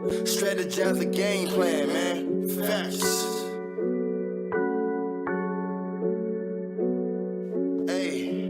Strategize the game plan, man. Facts. Hey.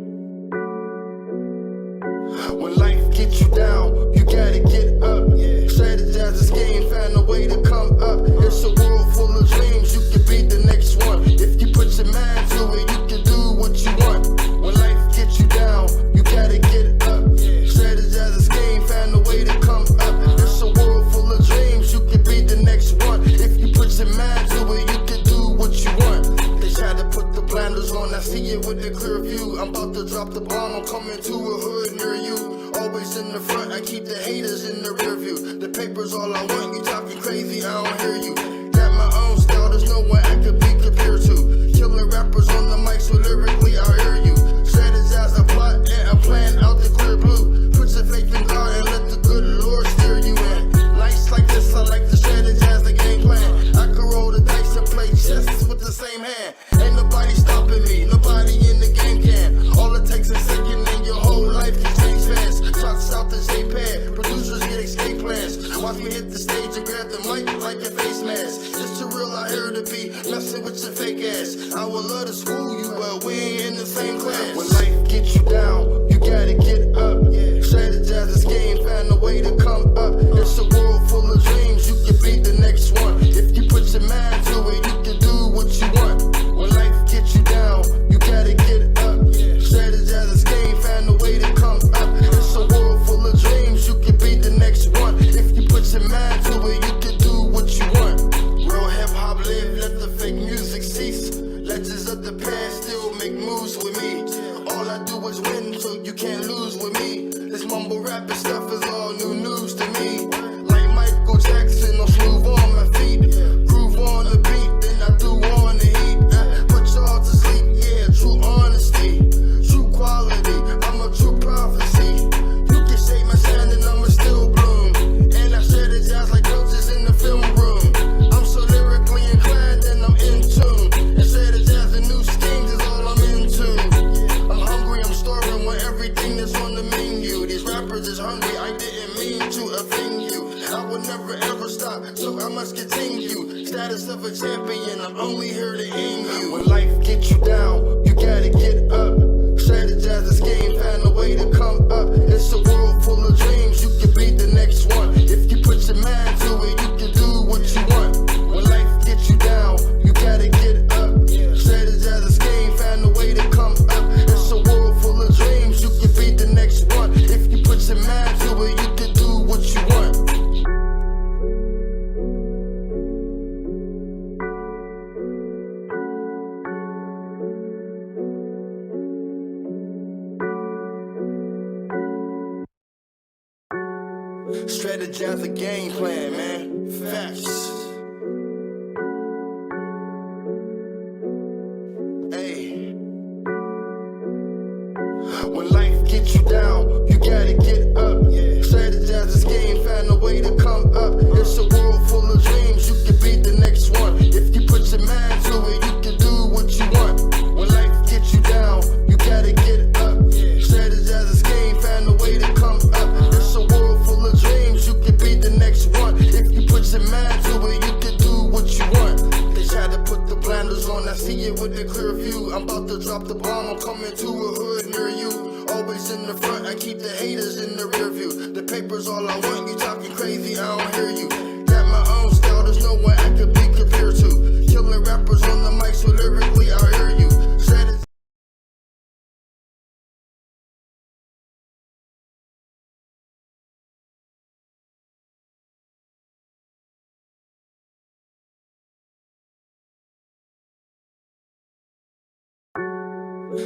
When life gets you down, you gotta get up. Strategize the scheme, find a way to come up. It's a world full of dreams, you can be the next one. If you put your mind to it, you can do what you want. When life gets you down, you gotta get up. Strategize the scheme, find a way to come up. It's a world full of dreams, you can be the next one. If you put your mind to it, you can do what you want. They try to put the blinders on, I see it with a clear view. I'm about to drop the bomb, I'm coming to a hood near you. Always in the front, I keep the haters in the rear view. The paper's all I want, you talking crazy, I don't hear you. Got my own style, there's no one I could be compared to. Killing rappers on the mic, so lyrically I hear you. Strategize, I plot, and I plan out the clear blue. Put your faith in God and let the good Lord steer you in. Nights like this, I like to strategize the game plan. I can roll the dice and play chess with the same hand. Ain't nobody stopping me, nobody in the game can. All it takes is a second and your whole life can change fast. Shots out the J-pad, producers get escape plans. Watch me hit the stage and grab the mic like a face mask. Just too real out here to be messing with your fake ass. I would love to school you, but we ain't in the same class. When life gets you down, you gotta get up. Strategize the scheme, find a way to come up. It's a world full of dreams, you can be the next one. If you put your mind to it, you can do what you want. When life gets you down, you gotta get up. Strategize the scheme, find a way to come up. It's a world full of dreams, you can be the next one. If you put your mind to it, you can do what you want. Real hip-hop live, let the fake music cease. Legends of the past still make moves with me. All I do is win, so you can't lose with me. This mumble rapping stuff is all new news to me. Like Michael Jackson, I'm smooth on my feet. Groove on the beat, then I do on the heat. Put y'all to sleep, yeah, true honesty. True quality, I'm a true prophecy. You can shake my shine and I'ma still bloom. And I strategize like coaches in the film room. I'm so lyrically inclined and I'm in tune. And strategizing new schemes is all I'm into. I'm hungry, I'm starving with everything that's on the menu. These rappers is hungry, I didn't mean to offend you. I will never ever stop, so I must continue. Status of a champion, I'm only here to end you. When life gets you down, you gotta get up. Strategize the scheme, find a way to come up. It's a world full of dreams, you can be the next one. If you put your mind to it, you can do what you want. When life gets you down, you gotta get up. Strategize the scheme, find a way to come up. It's a world full of dreams, you can be the next one. If you put your mind to it, you can do what you want. Strategize the game plan, man. Facts. Hey. When life gets you down, you gotta get up. Strategize the scheme, find a way to come up. It's a world full of dreams, you can be the next one. If you put your mind to it, you can do what you want. When life gets you down, you gotta get up. Strategize the scheme, find a way to come up. It's a world full of dreams, you can be the next one. If you put your mind to it, you can do what you want. They try to put the blinders on, I see it with a clear view. I'm about to drop the bomb, I'm coming to a hood near you. Always in the front, I keep the haters in the rear view. The paper's all I want, you talking crazy, I don't hear you. Got my own style, there's no one I could be compared to. Killing rappers on the mic, so lyrically I hear you.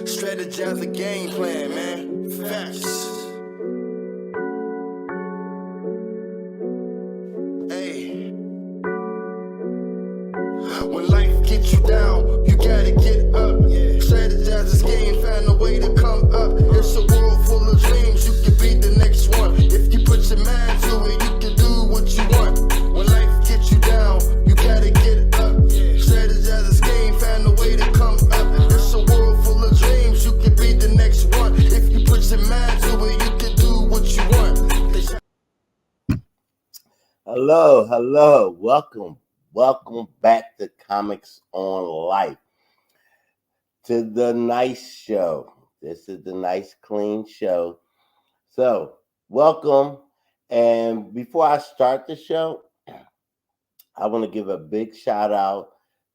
Strategize the game plan, man. Facts. Hey. When life gets you down, you gotta get up. Strategize the scheme, find a way to come up. It's a world full of dreams, you can be the next one. If you put your mind to it, you can do what you want. When life gets you down, you gotta get up. Strategize the scheme, find a way to come up. It's a world full of dreams, you can be the next one. If you put your mind to it, you can do what you want. Hello. Welcome back to Comics on Life, to the nice show. This is the nice, clean show. So, welcome. And before I start the show, I want to give a big shout out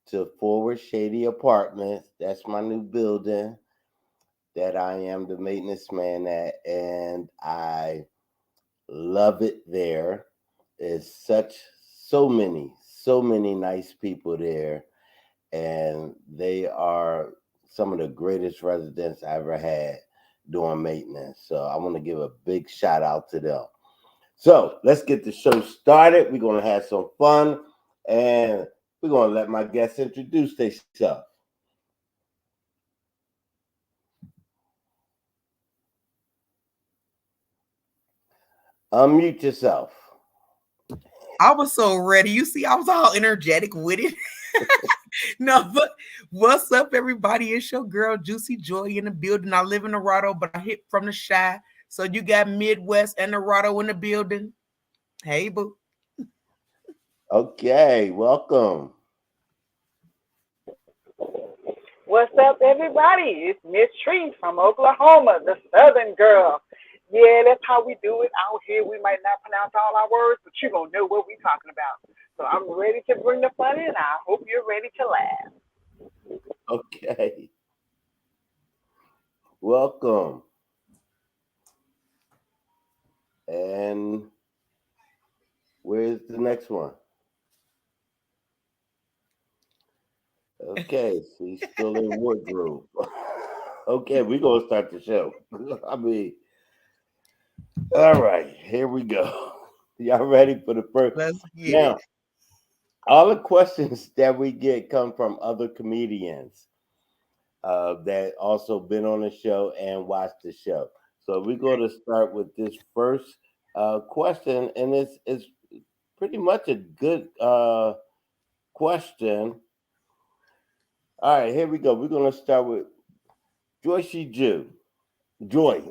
to Forward Shady Apartments. That's my new building that I am the maintenance man at, and I love it there. It's so many nice people there, and they are some of the greatest residents I ever had doing maintenance. So I want to give a big shout out to them. So let's get the show started. We're gonna have some fun, and we're gonna let my guests introduce themselves. Unmute yourself. I was so ready. You see, I was all energetic with it. No, but what's up, everybody? It's your girl Juicy Joy in the building. I live in Narado, but I hit from the Shy. So you got Midwest and Narado in the building. Hey, boo. Okay, welcome. What's up, everybody? It's Miss Tree from Oklahoma, the Southern girl. Yeah, that's how we do it out here. We might not pronounce all our words, but you're going to know what we're talking about. So I'm ready to bring the fun in. I hope you're ready to laugh. Okay, welcome. And where's the next one? Okay, she's still in wardrobe. Okay, we're gonna start the show. I mean, all right, here we go. Y'all ready for the first? Let's get Now, it. all the questions that we get come from other comedians that also been on the show and watched the show. So we're going to start with this first question, and it's pretty much a good question. All right, here we go. We're going to start with Joycey Jew. Joy.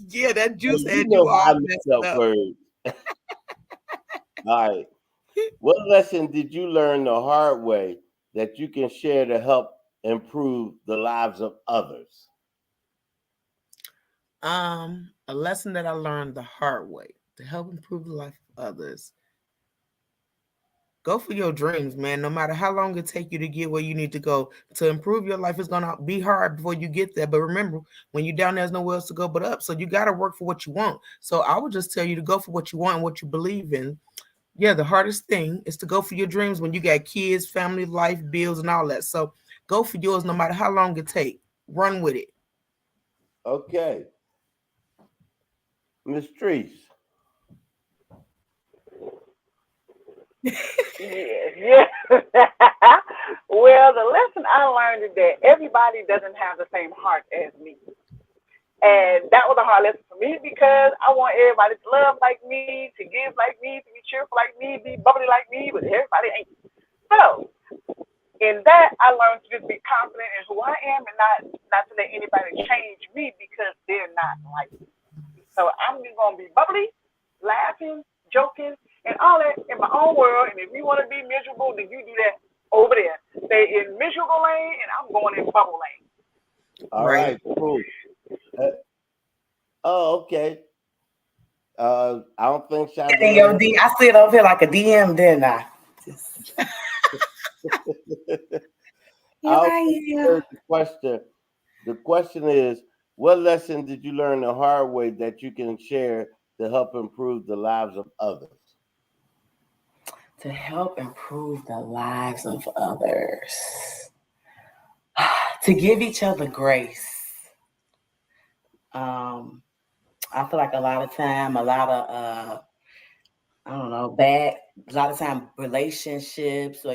Yeah, that juice You had know you how I all mess messed up up. words. All right. What lesson did you learn the hard way that you can share to help improve the lives of others? A lesson that I learned the hard way to help improve the life of others. Go for your dreams, man. No matter how long it take you to get where you need to go to improve your life, is gonna be hard before you get there. But remember, when you're down, there's nowhere else to go but up. So you gotta work for what you want. So I would just tell you to go for what you want and what you believe in. Yeah, the hardest thing is to go for your dreams when you got kids, family, life, bills, and all that. So go for yours, no matter how long it take. Run with it. Okay. Miss Treese. Yeah. Well, the lesson I learned is that everybody doesn't have the same heart as me. And that was a hard lesson for me because I want everybody to love like me, to give like me, to be cheerful like me, be bubbly like me, but everybody ain't. So in that, I learned to just be confident in who I am and not to let anybody change me because they're not like me. So I'm just gonna be bubbly, laughing, joking, and all that in my own world. And if you want to be miserable, then you do that over there. Stay in miserable lane, and I'm going in bubble lane. All Right. right, cool. Uh, oh, okay. I don't think And yo, Chandelier. D, I slid over here like a DM, didn't I? Just, I here don't I think you am. heard the question. The question is, what lesson did you learn the hard way that you can share to help improve the lives of others? To help improve the lives of others, to give each other grace. Um, I feel like a lot of time, a lot of I don't know, a lot of time relationships or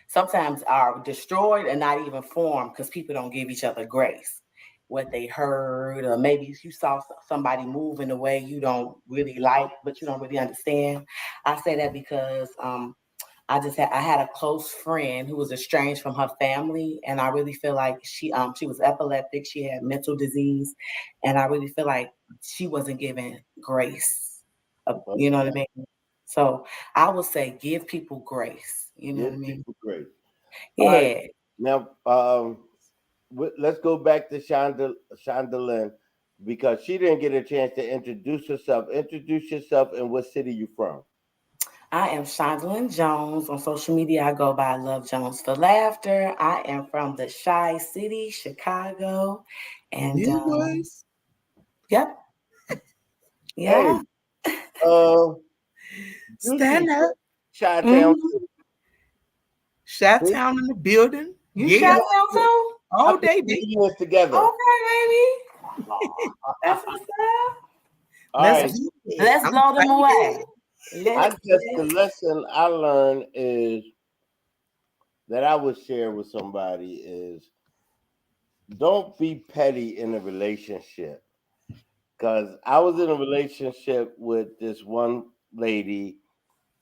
sometimes are destroyed and not even formed because people don't give each other grace. What they heard, or maybe you saw somebody move in a way you don't really like, but you don't really understand. I say that because I had a close friend who was estranged from her family, and I really feel like she was epileptic. She had mental disease, and I really feel like she wasn't given grace. You know what I mean? So I would say give people grace. You know what I mean? People grace. Yeah. Right. Now, let's go back to Shonda, because she didn't get a chance to introduce herself. Introduce yourself and what city you from. I am Shonda Jones. On social media, I go by Love Jones for Laughter. I am from the Chi City, Chicago. And yep. Yeah. Hey, stand up. Chi-Town. Chi-Town in the building. You Chi-Town too? All day, baby. Together. Okay, baby. That's what's up. Let's blow them away. The lesson I learned is that I would share with somebody is don't be petty in a relationship. Because I was in a relationship with this one lady,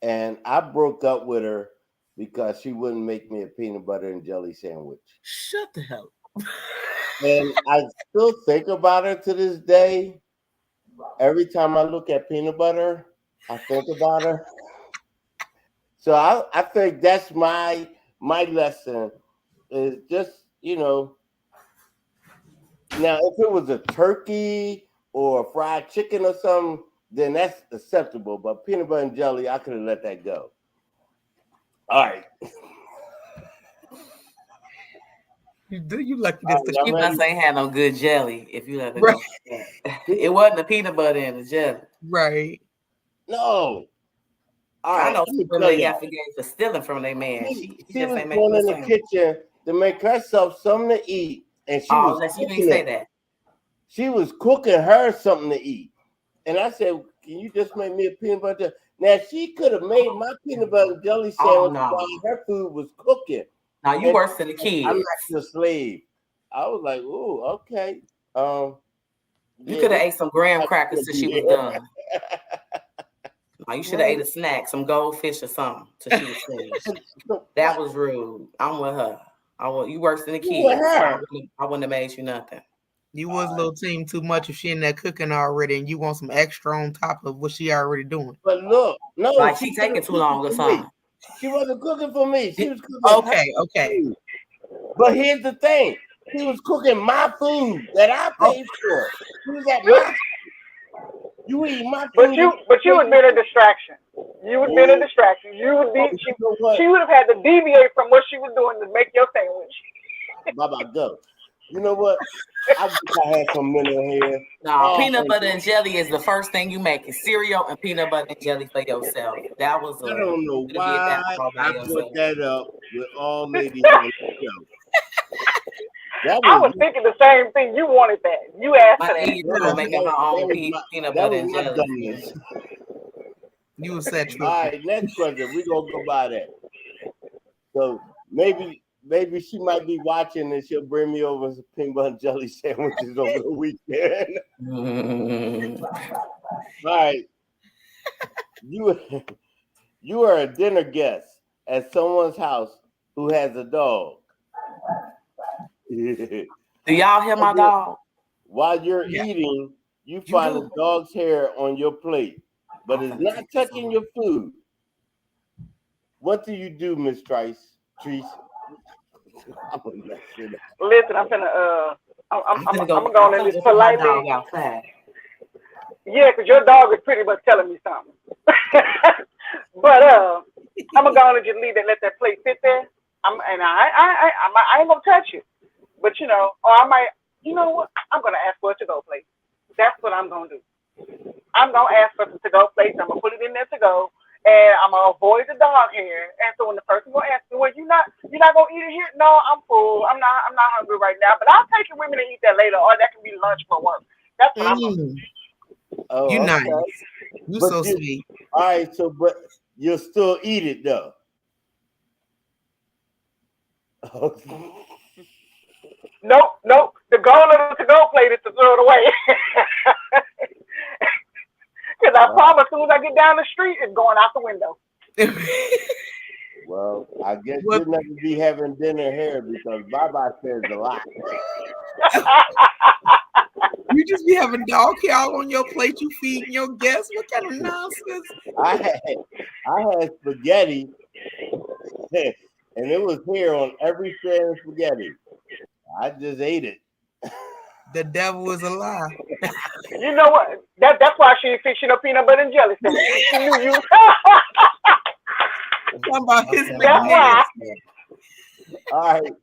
and I broke up with her because she wouldn't make me a peanut butter and jelly sandwich. Shut the hell up. And I still think about her to this day. Every time I look at peanut butter, I think about her. So I think that's my lesson is just, now if it was a turkey or a fried chicken or something, then that's acceptable. But peanut butter and jelly, I could have let that go. All right. You lucky this. You must ain't had no good jelly if you let it go. It wasn't the peanut butter and the jelly. Right. No. I know people got forgave for stealing from their man. She was going in the kitchen to make herself something to eat, and she was you didn't say that. She was cooking her something to eat, and I said, "Can you just make me a peanut butter?" Now she could have made my peanut butter and jelly sandwich while her food was cooking. Now you worse than the kids. I'm not a slave. I was like, "Ooh, okay." You could have ate some graham crackers till she was done. No, you should have ate a snack, some goldfish or something till she was finished. That was rude. I'm with her. You worse than the kids. I wouldn't have made you nothing. You was a little team too much if she in there cooking already, and you want some extra on top of what she already doing. But look, no, like she taking too long or something. She wasn't cooking for me. She was cooking. Okay. But here's the thing: she was cooking my food that I paid for. She was at my. You eat my food. But you would have been a distraction. You would have been a distraction. She would have had to deviate from what she was doing to make your sandwich. Baba, go. You know what? I wish I had some mental here. No, peanut butter and jelly is the first thing you make. Is cereal and peanut butter and jelly for yourself. That was. I don't know why I put that up with all ladies on the show. I was thinking the same thing. You wanted that. You asked for that. Making her own peanut butter and jelly. You was that true. All right, next question. We're gonna go by that. So maybe she might be watching and she'll bring me over some peanut butter and jelly sandwiches over the weekend. All right. You are a dinner guest at someone's house who has a dog. Do y'all hear my dog? While you're eating, you find a dog's hair on your plate, but it's not touching your food. What do you do, Miss Trice? Listen, I'm gonna go in this politely. Yeah, because your dog is pretty much telling me something. But I'm gonna go and just leave it, let that plate sit there. I ain't gonna touch it. But or I might, you know what? I'm gonna ask for a to-go plate. That's what I'm gonna do. I'm gonna ask for some to-go plates. I'm gonna put it in there to go, and I'm gonna avoid the dog hair. And so when the person gonna ask me, well, you're not gonna eat it here? No, I'm full. I'm not hungry right now. But I'll take it with me to eat that later, or that can be lunch for work. That's what I'm gonna do. Oh, you nice. You so sweet. All right, but you'll still eat it though. Nope. The goal of the to-go plate is to throw it away. Because I promise, as soon as I get down the street, it's going out the window. Well, I guess What- you'll never be having dinner here because Baba says a lot. You just be having dog hair all on your plate. You feeding your guests. What kind of nonsense? I had spaghetti, and it was here on every strand of spaghetti. I just ate it. The devil is a lie. You know what? That's why she ain't fixing no peanut butter and jelly sandwich. She knew you. Talking about his Okay. That's why. All right,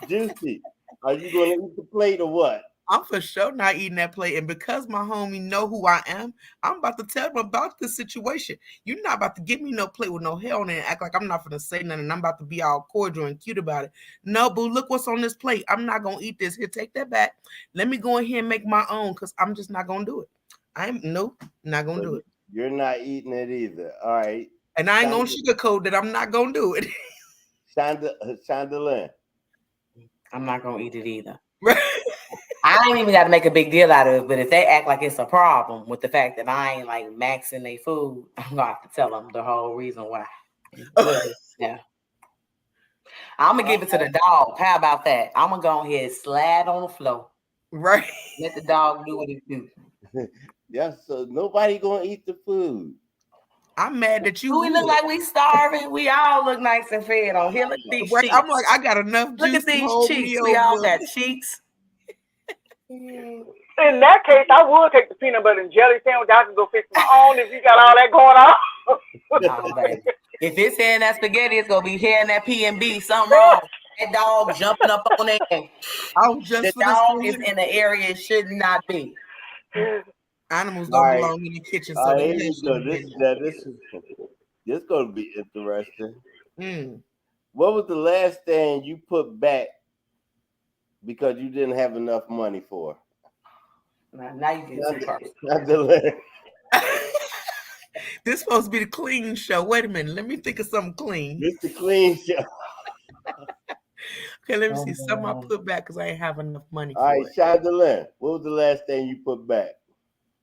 Juicy, are you going to eat the plate or what? I'm for sure not eating that plate. And because my homie know who I am, I'm about to tell him about this situation. You're not about to give me no plate with no hair on it and act like I'm not going to say nothing. I'm about to be all cordial and cute about it. No, boo, look what's on this plate. I'm not going to eat this. Here, take that back. Let me go in here and make my own because I'm just not going to do it. Not going to do it. You're not eating it either. All right. And I ain't going to sugarcoat that I'm not going to do it. Shonda. I'm not gonna eat it either. I ain't even got to make a big deal out of it, but if they act like it's a problem with the fact that I ain't like maxing their food, I'm gonna have to tell them the whole reason why. Yeah. I'm gonna give it to the dog. How about that? I'm gonna go ahead and slide on the floor. Right. Let the dog do what it do. Yeah, so nobody gonna eat the food. I'm mad that you. Do we look like we starving? We all look nice and fed on here. Look at these Right, cheeks. I'm like, I got enough juice. Look at to these hold cheeks. me We all over. got cheeks. In that case, I would take the peanut butter and jelly sandwich. I can go fix my own if you got all that going on. Oh, baby. If it's here in that spaghetti, it's gonna be here in that P&B. Something wrong. That dog jumping up on it. I was just The for this dog is reason. in the area it should not be. Animals All don't right. belong in the kitchen, All so right, they here you go. have This gonna be interesting. Mm. What was the last thing you put back because you didn't have enough money for? Now you get too personal. Shonda. This supposed to be the clean show. Wait a minute. Let me think of something clean. Mr. Clean Show. Okay, let me see. Something I put back because I ain't have enough money All for right, it. Shonda, what was the last thing you put back?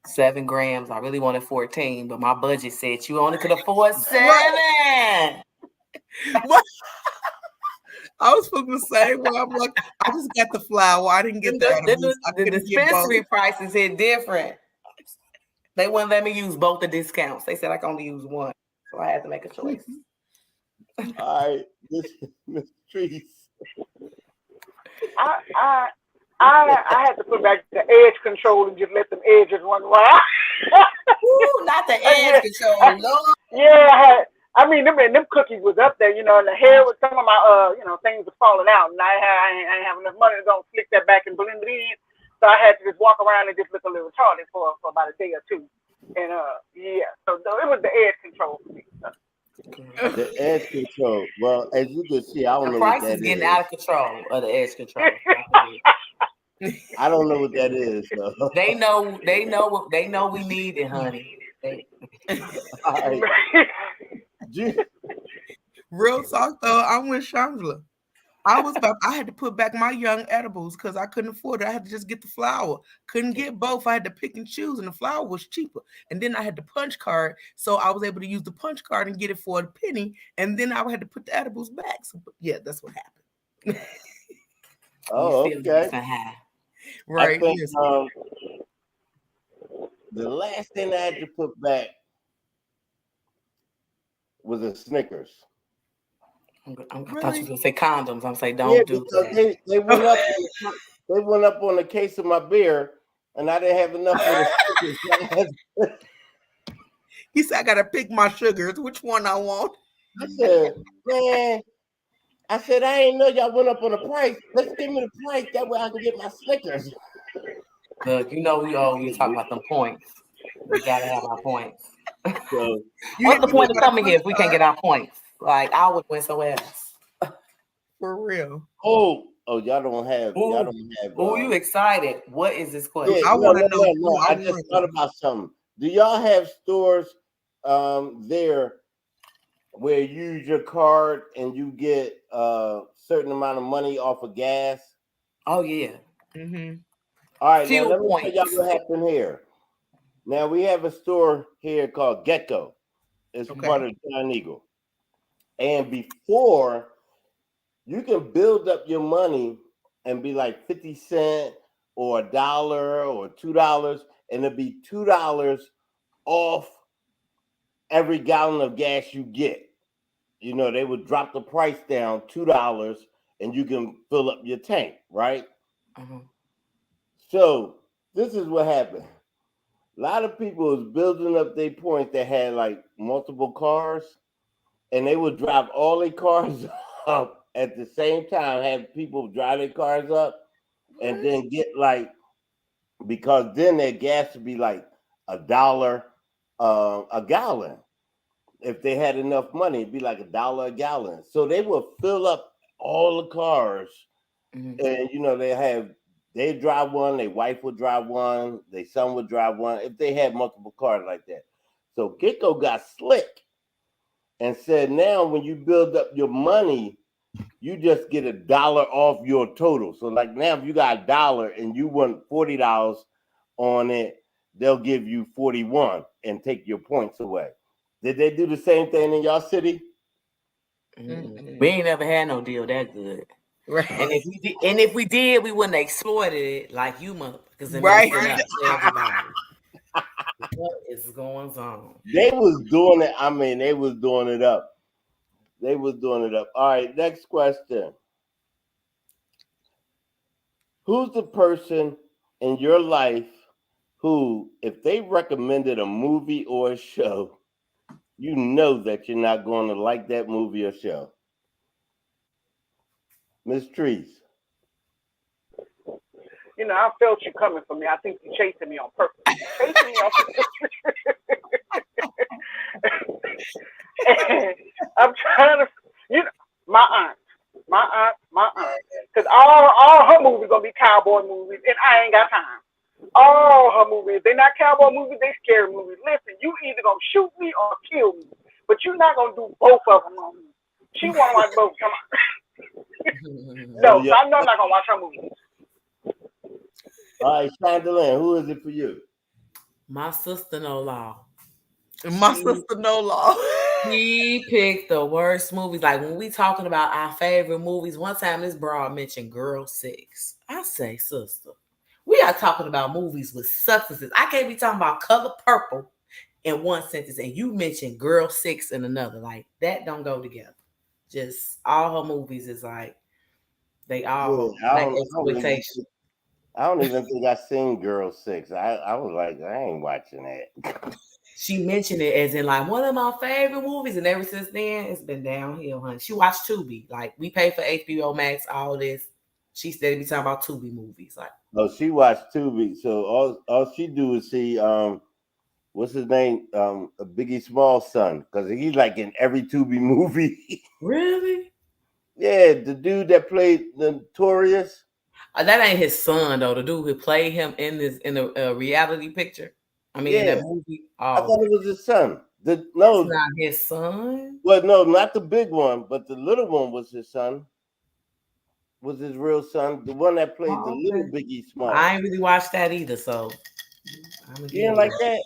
7 grams. I really wanted 14, but my budget said you only could afford 7. What? I was feeling the same way. I'm like, I just got the flour. I didn't get the edibles. I The couldn't get dispensary both. prices hit different. They wouldn't let me use both the discounts. They said I can only use one, so I had to make a choice. All right, Miss Trees. I had to put back the edge control and just let them edges run wild. Ooh, not the edge control, Lord. Yeah, I mean, them cookies was up there, you know, and the hair with some of my, things was falling out, and I ain't have enough money to go flick that back and blend it in, so I had to just walk around and just look a little retarded for about a day or two, and so it was the edge control for me. The edge control. Well, as you can see, I don't The know price what that is getting is. out of control of the edge control. I don't know what that is. So. They know we need it, honey. All right. Real talk though, I'm with Chandra. I had to put back my young edibles because I couldn't afford it. I had to just get the flour. Couldn't get both. I had to pick and choose, and the flour was cheaper. And then I had the punch card, so I was able to use the punch card and get it for a penny. And then I had to put the edibles back. So yeah, that's what happened. Oh, okay. Right. I think, yes. the last thing I had to put back was a Snickers. I thought you were gonna say condoms. I'm saying don't do that. They went up. They went up on a case of my beer, and I didn't have enough for the Snickers. He said, "I gotta pick my sugars. Which one I want?" I said, "Man, I ain't know y'all went up on the price. Let's give me the price. That way I can get my Snickers." Look, you know we always talk about them points. We gotta have our points. So, What's the point of coming here if we can't get our points? Like I would win somewhere else. For real. oh, y'all don't have. Oh, you excited? What is this question? Yeah, I wanna know. No, I just thought about something. Do y'all have stores there where you use your card and you get a certain amount of money off of gas? Oh yeah. Mm-hmm. All right, Few now let me points. tell y'all what happened here. Now we have a store here called Gecko. It's Okay. part of Giant Eagle. And before, you can build up your money and be like 50 cents or $1 or $2, and it'll be $2 off every gallon of gas you get. You know, they would drop the price down $2 and you can fill up your tank, right? So this is what happened. A lot of people was building up their points that had like multiple cars, and they would drive all their cars up at the same time, have people drive their cars up, and then get like, because then their gas would be like $1 a gallon. If they had enough money, it'd be like $1 a gallon. So they would fill up all the cars, and you know, they drive one, their wife would drive one, their son would drive one, if they had multiple cars like that. So Geico got slick and said, now when you build up your money, you just get $1 off your total. So like now, if you got $1 and you want $40 on it, they'll give you 41 and take your points away. Did they do the same thing in y'all city? We ain't never had no deal that good. Right. And if we did, we wouldn't have exploited it like you motherfuckers. Right. Everybody. What is going on? They was doing it. I mean, they was doing it up. They was doing it up. All right, next question. Who's the person in your life who, if they recommended a movie or a show, you know that you're not going to like that movie or show? Miss Trees. You know, I felt you coming for me. I think you're chasing me on purpose. You're chasing me on purpose. And I'm trying to, you know, my aunt. Because all her movies gonna be cowboy movies, and I ain't got time. All her movies, they're not cowboy movies, they scary movies. Listen, you either gonna shoot me or kill me, but you're not gonna do both of them on me. She wanna watch both. Come on. No, so I know I'm not gonna watch her movies. All right, Chandelier, who is it for you? My sister no law. My sister no law. She picked the worst movies. Like when we talking about our favorite movies, one time this broad mentioned Girl 6. I say, sister, we are talking about movies with substances. I can't be talking about Color Purple in one sentence, and you mentioned Girl 6 in another. Like that don't go together. Just all her movies is like they all like exploitation. I don't even think I seen Girl 6. I was like, I ain't watching that. She mentioned it as in like one of my favorite movies, and ever since then it's been downhill, honey. She watched Tubi. Like we pay for HBO Max, all this. She steady be talking about Tubi movies. Like, oh, she watched Tubi. So all she do is see what's his name? Biggie Small's son, because he's like in every Tubi movie. Really? Yeah, the dude that played Notorious. That ain't his son though. The dude who played him in the reality picture. I mean, in that movie. I thought it was his son. It's not his son. Well, no, not the big one, but the little one was his son. Was his real son, the one that played the little Biggie Small. I ain't really watched that either, so you didn't like that.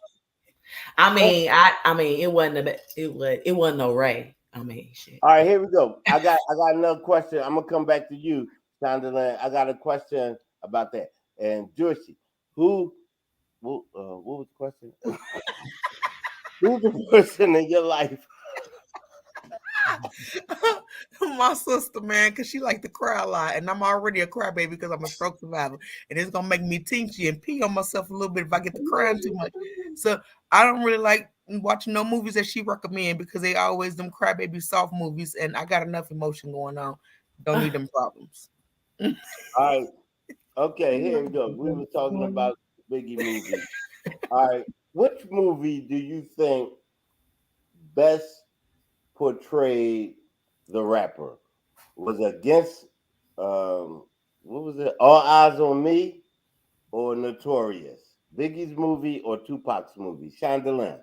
I mean, it wasn't no Ray. I mean, shit. All right, here we go. I got another question. I'm gonna come back to you, Chandelier. I got a question about that. And Joycey, what was the question? Who's the person in your life? My sister, man, because she like to cry a lot, and I'm already a crybaby because I'm a stroke survivor, and it's gonna make me tinchy and pee on myself a little bit if I get to crying too much. So I don't really like watching no movies that she recommend because they always them crybaby soft movies, and I got enough emotion going on. Don't need them problems. All right, okay, here we go. We were talking about Biggie movies. All right, which movie do you think best portrayed the rapper? Was it Against what was it? All Eyes on Me or Notorious? Biggie's movie or Tupac's movie? Chandelier.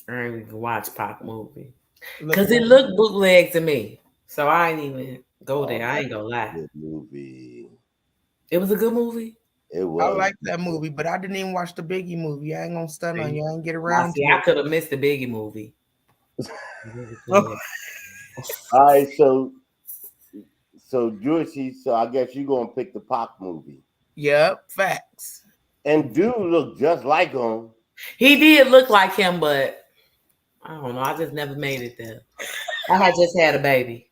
I ain't even watch Pac movie because it looked bootleg to me, so I ain't even go there. I ain't gonna lie. Good movie. It was a good movie. It was. I like that movie, but I didn't even watch the Biggie movie. I ain't gonna stun on you. I ain't get around to it. I could have missed the Biggie movie. All right, so Juicy, so I guess you're gonna pick the Pac movie. Yep, facts. And dude looked just like him. He did look like him, but I don't know. I just never made it there. I had just had a baby.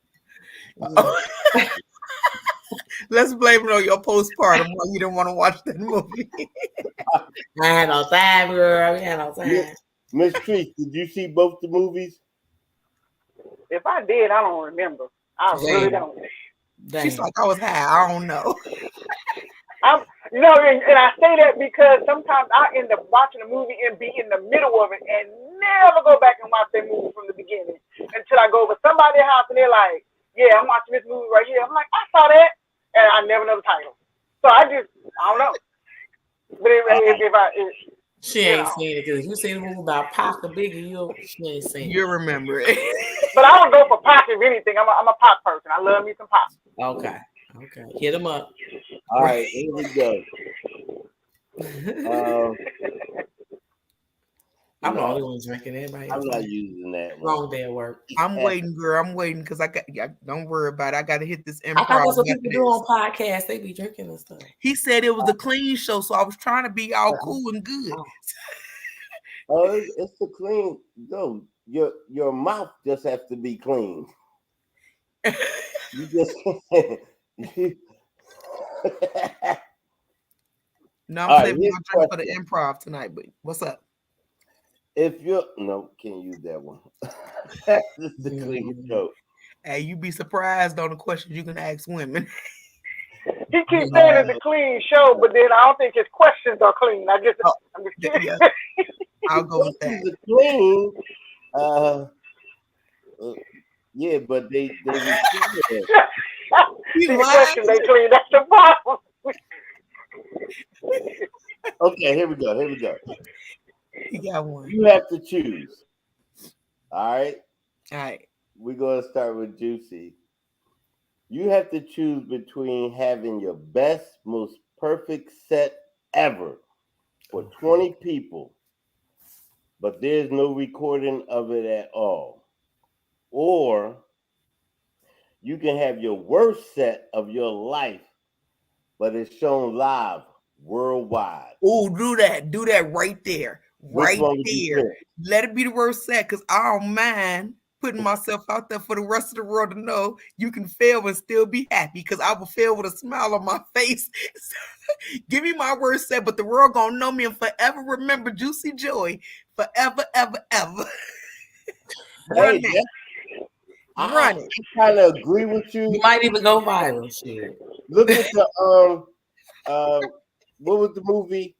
Let's blame it on your postpartum why you didn't want to watch that movie. I had no time, girl. I had no time. Miss Treese, did you see both the movies? If I did, I don't remember. I really don't. She's like, I was high. I don't know. And I say that because sometimes I end up watching a movie and be in the middle of it and never go back and watch that movie from the beginning until I go over somebody's house and they're like, yeah, I'm watching this movie right here. I'm like, I saw that, and I never know the title. So I don't know. But she ain't seen it, because if you seen a movie about Pac or Biggie, she ain't seen it. You remember it. But I would go for Pac if anything. I'm a Pac person. I love me some Pac. Okay. Hit him up. All right, here we go. I'm the only one drinking. Everybody else. I'm not using that one. Wrong day at work. I'm waiting, girl. I'm waiting because don't worry about it. I got to hit this improv. I thought that's what people do on podcasts. They be drinking and stuff. He said it was a clean show, so I was trying to be all cool and good. Oh, it's the clean. No, your mouth just has to be clean. You just. No, I'm saving my drink for the improv tonight. But what's up? If you're can't use that one. This is the clean joke. Hey, you be surprised on the questions you can ask women. He keeps saying it's a clean show, but then I don't think his questions are clean. I'm just kidding. Yeah. I'll go with that. Clean. Yeah, but they the questions they clean. That's the problem. Okay, here we go. You got one. You have to choose. All right. All right. We're going to start with Juicy. You have to choose between having your best, most perfect set ever for 20 people, but there's no recording of it at all. Or you can have your worst set of your life, but it's shown live worldwide. Oh, do that right there. Right there. Let it be the worst set, because I don't mind putting myself out there for the rest of the world to know you can fail and still be happy, because I will fail with a smile on my face. Give me my worst set, but the world gonna know me and forever remember Juicy Joy. Forever, ever, ever. Hey, I kind of agree with you. You might even go viral. Shit. Look at the what was the movie?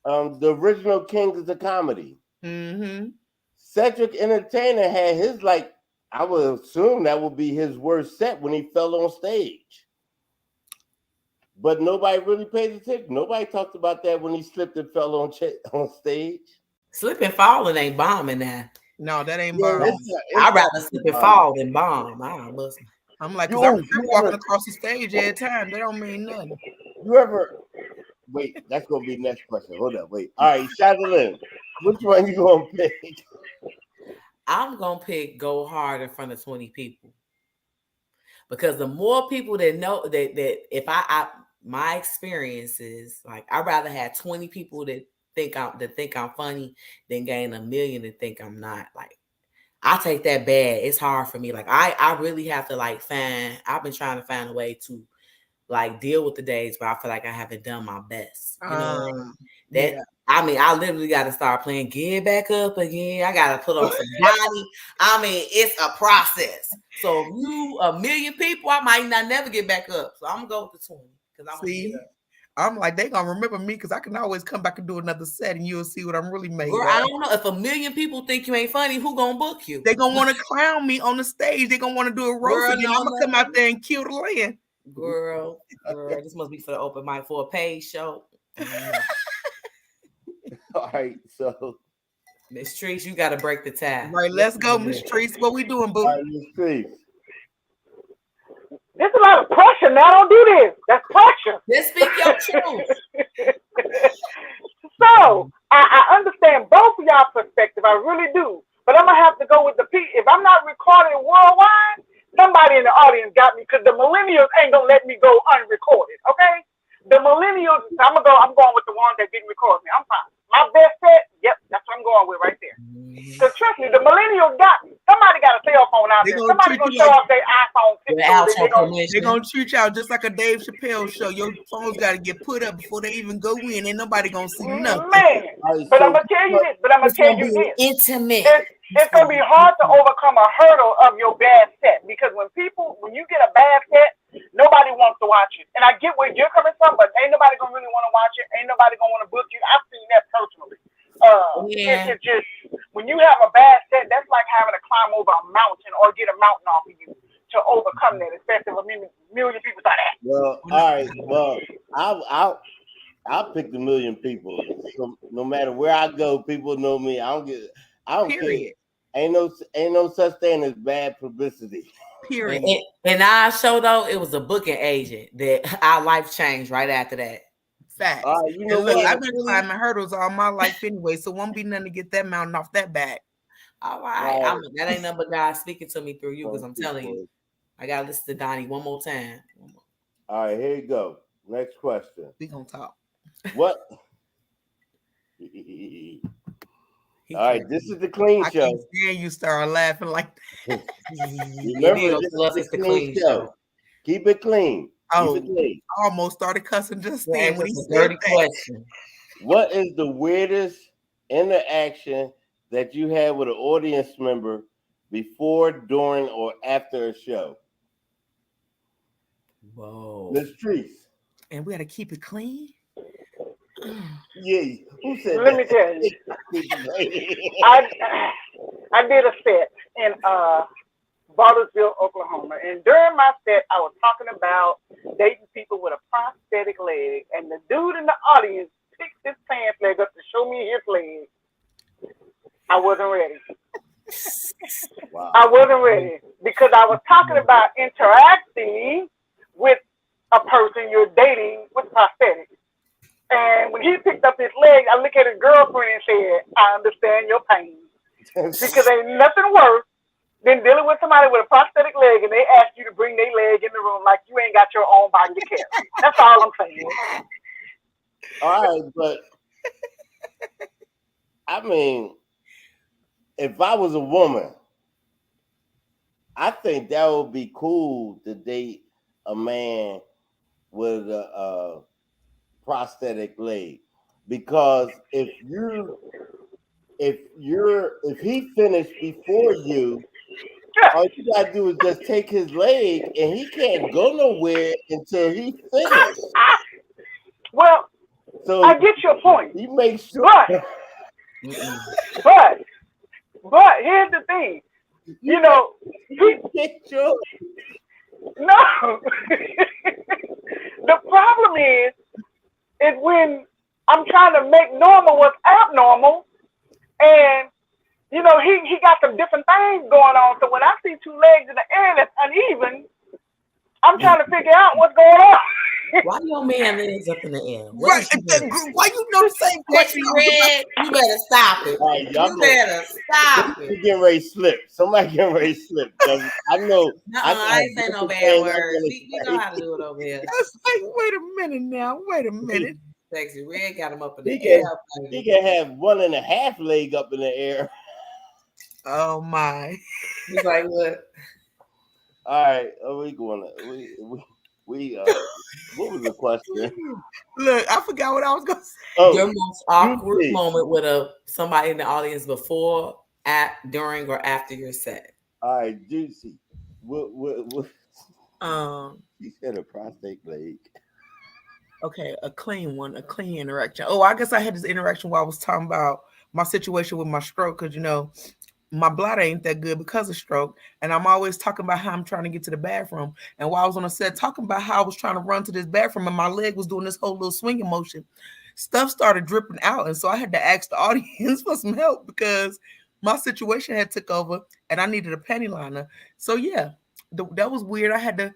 The original Kings of the Comedy. Mm-hmm. Cedric Entertainer had his, like, I would assume that would be his worst set when he fell on stage. But nobody really paid attention. Nobody talked about that when he slipped and fell on stage. Slip and falling ain't bombing now. No, that ain't bombing. I'd rather slip and fall than bomb. I'm like, because I'm walking across the stage every time. That don't mean nothing. You ever... Wait, that's going to be the next question. Hold up, wait. All right, Shazalyn, which one you going to pick? I'm going to pick go hard in front of 20 people. Because the more people that know that if my experience is, like, I'd rather have 20 people that think I'm funny than gain 1 million that think I'm not. Like, I take that bad. It's hard for me. Like, I really have to, like, I've been trying to find a way to, like, deal with the days where I feel like I haven't done my best. You know, I mean, I literally got to start playing Get Back Up Again. I got to put on some Johnny. I mean, it's a process. So you 1 million people, I might not never get back up. So I'm going to go with the 20. I'm like, they going to remember me because I can always come back and do another set and you'll see what I'm really made of. I don't know. If 1 million people think you ain't funny, who going to book you? They going to want to clown me on the stage. They going to want to do a roast and I'm going to come out there and kill the land. Girl, this must be for the open mic for a paid show. All right, so Miss Treese, you got to break the tie. All right, let's go, Miss Treese. What we doing, boo? All right, Miss Treese. There's a lot of pressure now. Don't do this. That's pressure. Let's speak your truth. So I understand both of y'all perspective. I really do. But I'm gonna have to go with the P. If I'm not recorded worldwide, somebody in the audience got me because the millennials ain't gonna let me go unrecorded. Okay, the millennials, I'm going with the ones that didn't record me. I'm fine. My best set, yep, that's what I'm going with right there. Because trust me, the millennials got me. Somebody got a cell phone out there. Somebody gonna show off their iPhone 15. They're gonna treat y'all just like a Dave Chappelle show. Your phone's gotta get put up before they even go in. Ain't nobody gonna see nothing. Man, but I'm gonna tell you this. Intimate. It's gonna be hard to overcome a hurdle of your bad set because when you get a bad set, nobody wants to watch it. And I get where you're coming from, but ain't nobody gonna really want to watch it. Ain't nobody gonna want to book you. I've seen that personally. It's just when you have a bad set, that's like having to climb over a mountain or get a mountain off of you to overcome that, especially if a million people saw that. Well, all right. Well, I'll pick the million people. So no matter where I go, people know me. I don't care. Ain't no such thing as bad publicity. Period. And our show though, it was a booking agent that our life changed right after that. Facts. You know look, what? I've been climbing hurdles all my life anyway, so won't be nothing to get that mountain off that back. All right. That ain't nothing but God speaking to me through you because I'm telling you, I gotta listen to Donnie one more time. All right, here you go. Next question. We gonna talk. What? All right, this is the clean show. I can't stand you start laughing like that. Remember, this is the clean show. Keep it clean. Oh, Keep it clean. I almost started cussing just then when he said dirty that. question. What is the weirdest interaction that you had with an audience member before, during, or after a show? Whoa. Miss Treese. And we got to keep it clean. Yeah, who said Let me tell you. I did a set in Bartlesville, Oklahoma, and during my set, I was talking about dating people with a prosthetic leg, and the dude in the audience picked his pants leg up to show me his leg. I wasn't ready. Wow. I wasn't ready because I was talking about interacting with a person you're dating with prosthetics. And when he picked up his leg, I looked at his girlfriend and said, I understand your pain. Because ain't nothing worse than dealing with somebody with a prosthetic leg and they ask you to bring their leg in the room like you ain't got your own body to carry. That's all I'm saying. All right, but I mean, if I was a woman, I think that would be cool to date a man with a prosthetic leg, because if he finished before you, all you gotta do is just take his leg, and he can't go nowhere until he finished. Well, so I get your point. You make sure. But here's the thing. You know, no. The problem is when I'm trying to make normal what's abnormal, and you know he got some different things going on. So when I see two legs in the air that's uneven, I'm trying to figure out what's going on. Why your man legs up in the air? Right. Why you know the same question? Red, you better stop it. Right, you better stop it. You getting ready to slip. Somebody getting ready to slip. I know. I ain't saying no bad words. We know how to do it over here. That's like, wait a minute now. Wait a minute. Sexy Red got him up in the air. He can have 1.5 leg up in the air. Oh my. He's like, what? All right. We going to what was the question? Look, I forgot what I was going to say. Oh, your most awkward moment with somebody in the audience before, during, or after your set. All right, Juicy. What? He said a prostate leg. Okay, a clean interaction. Oh, I guess I had this interaction while I was talking about my situation with my stroke, because you know my bladder ain't that good because of stroke, and I'm always talking about how I'm trying to get to the bathroom. And while I was on the set talking about how I was trying to run to this bathroom and my leg was doing this whole little swinging motion, stuff started dripping out, and so I had to ask the audience for some help because my situation had took over and I needed a panty liner. So yeah, that was weird. I had to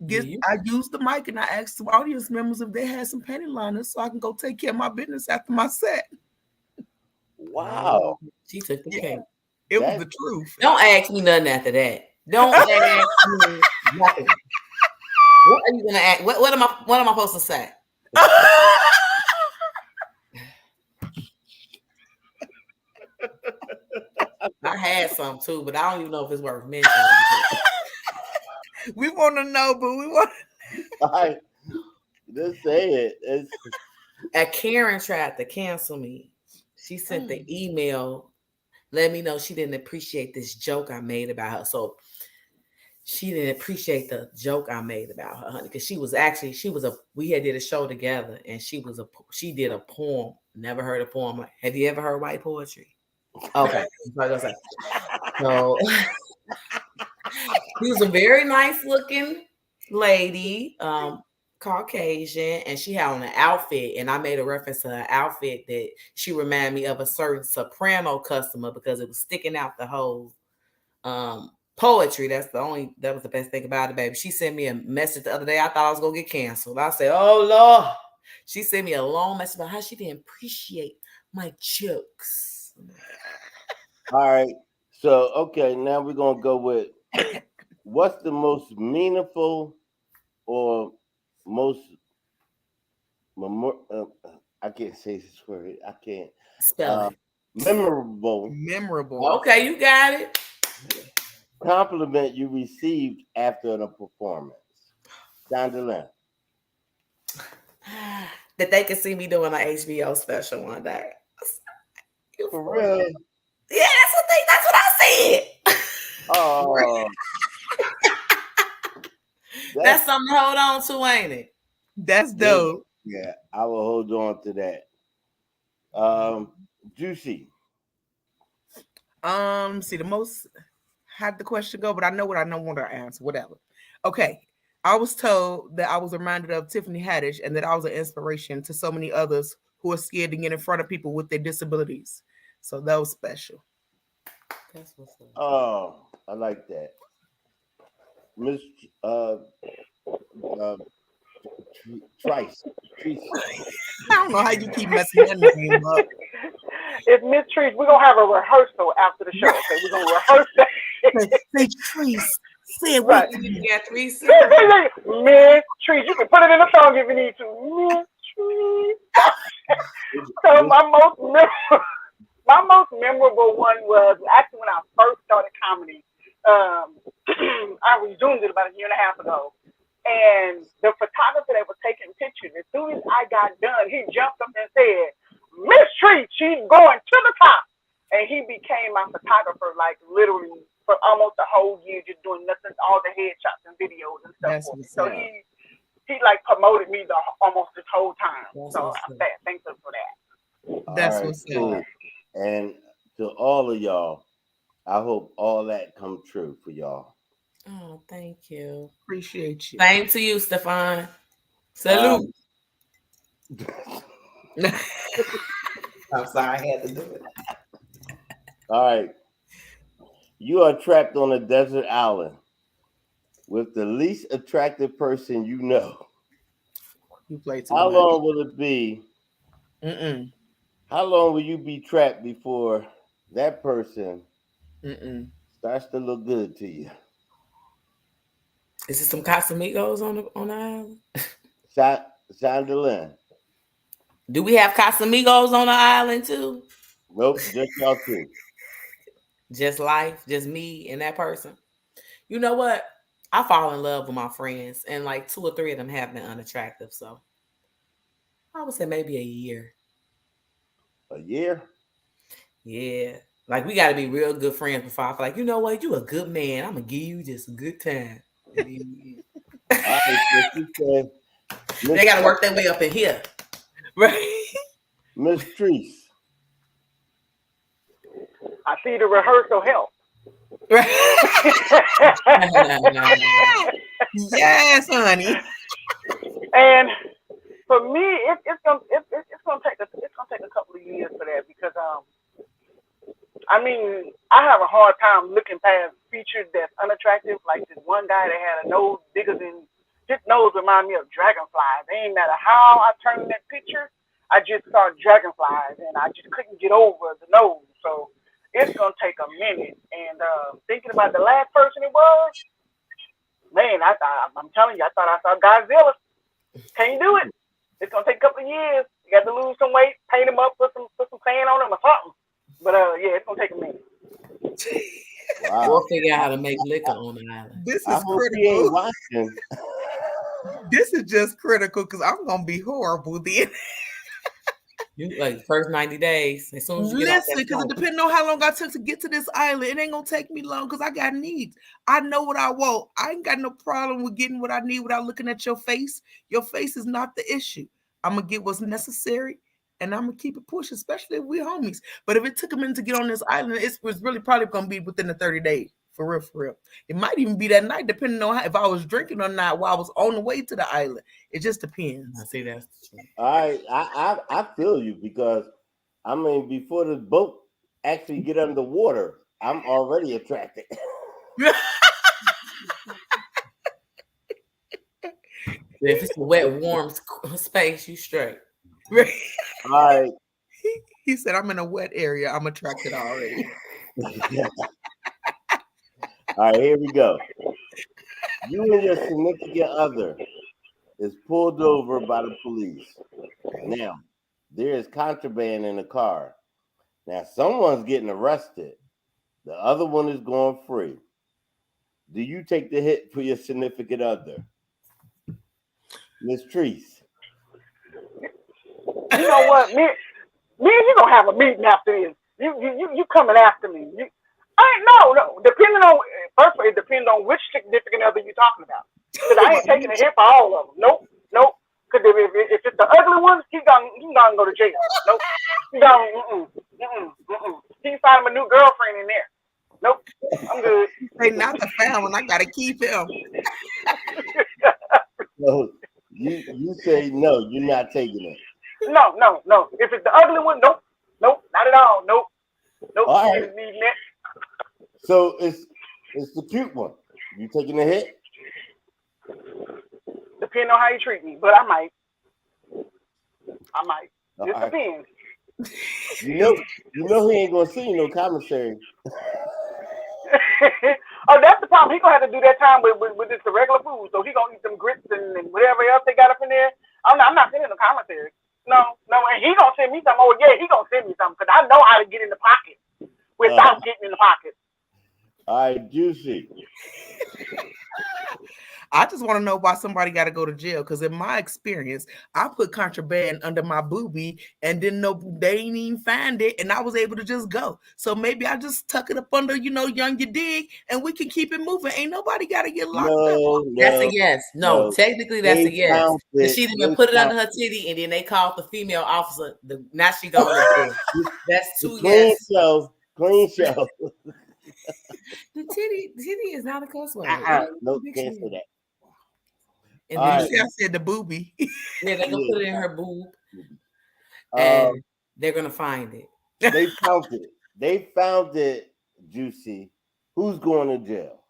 I used the mic and I asked some audience members if they had some panty liners so I can go take care of my business after my set. Wow. She took the cake. It was the truth. Don't ask me nothing after that. Don't ask me nothing. What are you gonna ask? What am I supposed to say? I had some too, but I don't even know if it's worth mentioning. We want to know, but we want. All right, just say it. Karen tried to cancel me. She sent the email, let me know she didn't appreciate this joke I made about her. So she didn't appreciate the joke I made about her, honey, because we had did a show together, and she did a poem. Never heard a poem. Have you ever heard white poetry? Okay. So she was a very nice looking lady, Caucasian, and she had on an outfit, and I made a reference to her outfit that she reminded me of a certain soprano customer because it was sticking out the whole poetry. That was the best thing about it, baby. She sent me a message the other day. I thought I was gonna get canceled. I said, "Oh Lord." She sent me a long message about how she didn't appreciate my jokes. All right. So, okay, now we're going to go with what's the most meaningful or most I can't say this word. I can't spell it. Memorable. Okay, you got it. Compliment you received after the performance. Chandelier. That they could see me doing an HBO special one day. For real? Yeah, that's what I said. Oh. That's something to hold on to, ain't it? That's dope. Yeah, I will hold on to that. Juicy. See, the most, how'd the question go? But I know what I don't want to answer. Whatever. Okay. I was told that I was reminded of Tiffany Haddish and that I was an inspiration to so many others who are scared to get in front of people with their disabilities. So that was special. That's what's up. Oh, I like that. Miss Trice. I don't know how you keep messing that name up. It's Miss Trees. We're gonna have a rehearsal after the show. Okay, we're gonna rehearse that. Say Trees. Say it Right. You got 3 C's. Miss Trees. You can put it in a song if you need to. Miss Trees. So my most memorable one was actually when I first started comedy. I resumed it about a year and a half ago. And the photographer that was taking pictures, as soon as I got done, he jumped up and said, "Miss Treat, she's going to the top." And he became my photographer, like literally for almost a whole year, just doing nothing, all the headshots and videos and stuff. That's For me. what's So up. he like promoted me almost this whole time. That's So what's I'm up. thankful for that. That's All right, what's cool. up. And to all of y'all, I hope all that come true for y'all. Oh, thank you. Appreciate you. Same to you, Stefan. Salute. I'm sorry, I had to do it. All right. You are trapped on a desert island with the least attractive person you know. You play too How much. long will it be? Mm-mm. How long will you be trapped before that person starts to look good to you? Is it some Casamigos on the island? Chandelier. Do we have Casamigos on the island too? Nope, just y'all two. Just life, just me and that person. You know what? I fall in love with my friends, and like 2 or 3 of them have been unattractive. So I would say maybe a year. A year? Yeah. Like we got to be real good friends before I feel like, you know what? You a good man. I'm going to give you just a good time. All right, so she said, They got to work their way up in here. Right. Miss Treese. I see the rehearsal help. Yes, honey. And for me, it's gonna take a couple of years for that because I mean, I have a hard time looking past features that's unattractive. Like this one guy that had a nose bigger than his nose remind me of dragonflies. It ain't matter how I turned that picture, I just saw dragonflies and I just couldn't get over the nose. So it's gonna take a minute. And thinking about the last person it was, man, I'm telling you, I thought I saw Godzilla. Can't do it. It's gonna take a couple of years. You got to lose some weight, paint him up, put some sand on him or something. But yeah, it's gonna take a minute. Wow. We'll figure out how to make liquor on the island. This I is hope he ain't critical. watching. This is just critical because I'm gonna be horrible then. You like first 90 days. As soon as you get off Listen, that because it phone. depends on how long I took to get to this island. It ain't gonna take me long because I got needs. I know what I want. I ain't got no problem with getting what I need without looking at your face. Your face is not the issue. I'm gonna get what's necessary and I'm gonna keep it pushing, especially if we're homies. But if it took a minute to get on this island, it was really probably gonna be within the 30 days. For real, for real. It might even be that night, depending on if I was drinking or not while I was on the way to the island. It just depends. I see that's true. All right, I feel you because I mean before the boat actually get underwater, I'm already attracted. If it's a wet, warm space, you straight. Right. All right. He said, I'm in a wet area. I'm attracted already. All right, here we go. You and your significant other is pulled over by the police. Now, there is contraband in the car. Now, someone's getting arrested. The other one is going free. Do you take the hit for your significant other? Miss Treese. You know what, me and you gonna have a meeting after this. You coming after me? No. Depending on first of all, it depends on which significant other you're talking about. Because I ain't taking a hit for all of them. Nope. Because if it's the ugly one, he gonna go to jail. Nope. He gonna He can find him a new girlfriend in there. Nope. I'm good. Say not the foul one. I gotta keep him. So you say no, you're not taking it. No. If it's the ugly one, nope, not at all. Nope. All right. Need that. So it's the cute one. You taking the hit? Depending on how you treat me, but I might. All It right. depends. You know he ain't gonna see you no commissary. Oh, that's the problem. He gonna have to do that time with just the regular food. So he gonna eat them grits and whatever else they got up in there. I'm not sending the commissary. No, and he gonna send me something. Oh yeah, he gonna send me something because I know how to get in the pocket without getting in the pocket. All right, Juicy. I just want to know why somebody got to go to jail. Because in my experience, I put contraband under my boobie and didn't know they ain't even find it, and I was able to just go. So maybe I just tuck it up under, young you dig, and we can keep it moving. Ain't nobody got to get locked up. That's a yes. No, technically that's a yes. She didn't even put it under her titty, and then they called the female officer. Now she going to jail. That's two yes. Clean show. The titty is not a cuss word. No, can't say that. And All then right. I said the boobie. Yeah, they're gonna put it in her boob, and they're gonna find it. They found it. They found it, Juicy. Who's going to jail?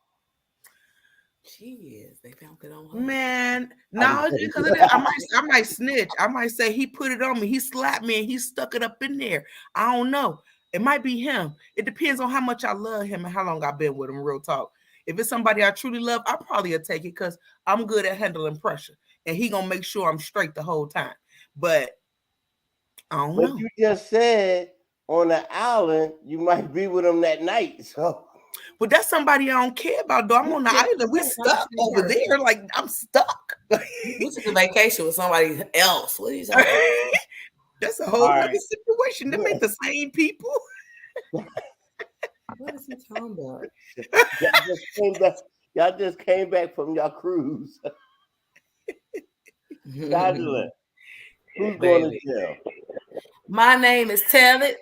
She is. They found it on her. Man, no, because I might snitch. I might say he put it on me. He slapped me and he stuck it up in there. I don't know. It might be him. It depends on how much I love him and how long I've been with him. Real talk. If it's somebody I truly love, I probably will take it because I'm good at handling pressure, and he gonna make sure I'm straight the whole time. But I don't know. You just said on the island you might be with him that night. So, but that's somebody I don't care about. Though I'm on the island, we stuck over there. Like I'm stuck. We took a vacation with somebody else. What are you talking about? That's a whole other situation. Them ain't the same people. What is he talking about? Y'all just came back from your cruise. Who's going to jail? My name is Tell It.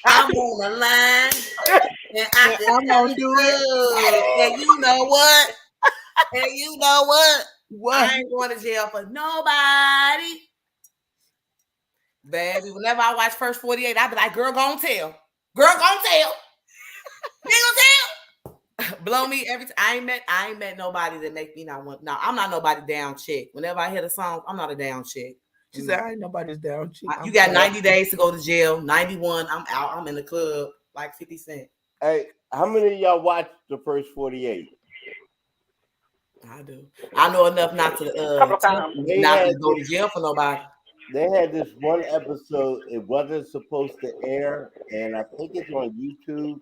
I'm on the line. And I'm gonna do it. And you know what? What? I ain't going to jail for nobody. Baby, whenever I watch First 48, I be like, girl, gonna tell. Girl, gonna tell. Blow me every time. I ain't met nobody that make me not want. No, I'm not nobody down chick. Whenever I hear the song, I'm not a down chick. She said, I ain't nobody's down chick. You got 90 days to go to jail. 91, I'm out. I'm in the club. like 50 Cent. Hey, how many of y'all watched the first 48? I do. I know enough not to Couple of times. not to go to jail for nobody. They had this one episode, it wasn't supposed to air, and I think it's on YouTube,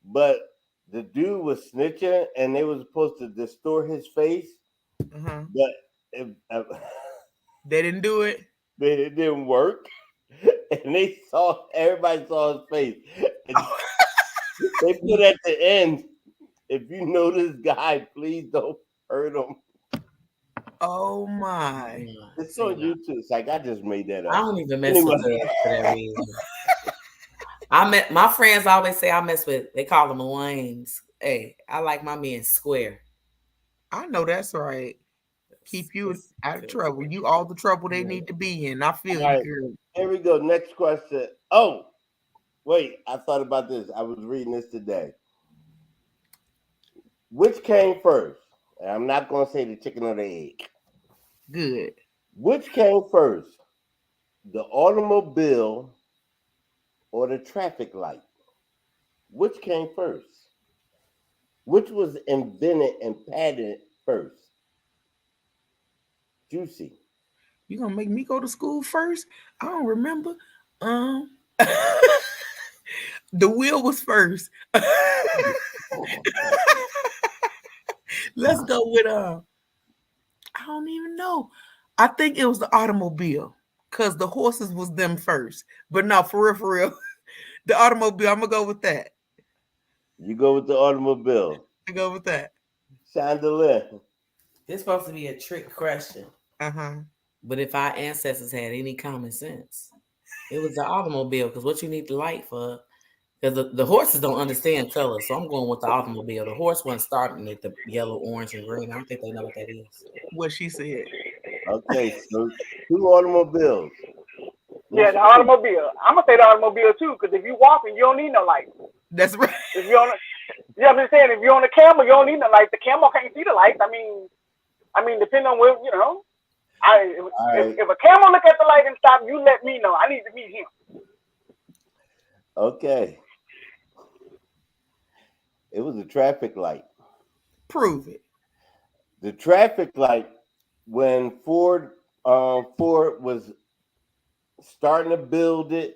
but the dude was snitching, and they were supposed to distort his face, but they didn't do it. It didn't work, and everybody saw his face. And they put at the end, if you know this guy, please don't hurt him. Oh my! It's on YouTube. It's like I just made that up. I don't even mess with that for that reason. My friends always say I mess with. They call them lanes. Hey, I like my men square. I know that's right. Keep you out of trouble. You all the trouble they need to be in. I feel you, girl. Here we go. Next question. Oh, wait. I thought about this. I was reading this today. Which came first? And I'm not going to say the chicken or the egg. Good. Which came first? The automobile or the traffic light? Which came first? Which was invented and patented first? Juicy. You gonna make me go to school first? I don't remember. The wheel was first. Let's go with I don't even know. I think it was the automobile because the horses was them first. But no, for real, the automobile. I'm gonna go with that. You go with the automobile. I go with that. Chandelier. It's supposed to be a trick question. Uh-huh. But if our ancestors had any common sense, it was the automobile. Because what you need the light for? Because the horses don't understand color, so I'm going with the automobile. The horse wasn't starting at the yellow, orange, and green. I don't think they know what that is. What she said. Okay, so 2 automobiles. Yeah, the automobile. I'm gonna say the automobile too, because if you walking, you don't need no light. That's right. If you're on, I'm just saying, if you're on a camel, you don't need no light. The camel can't see the lights. I mean, depending on where you know. If a camel look at the light and stop, you let me know. I need to meet him. Okay. It was a traffic light. Prove it. The traffic light, when Ford was starting to build the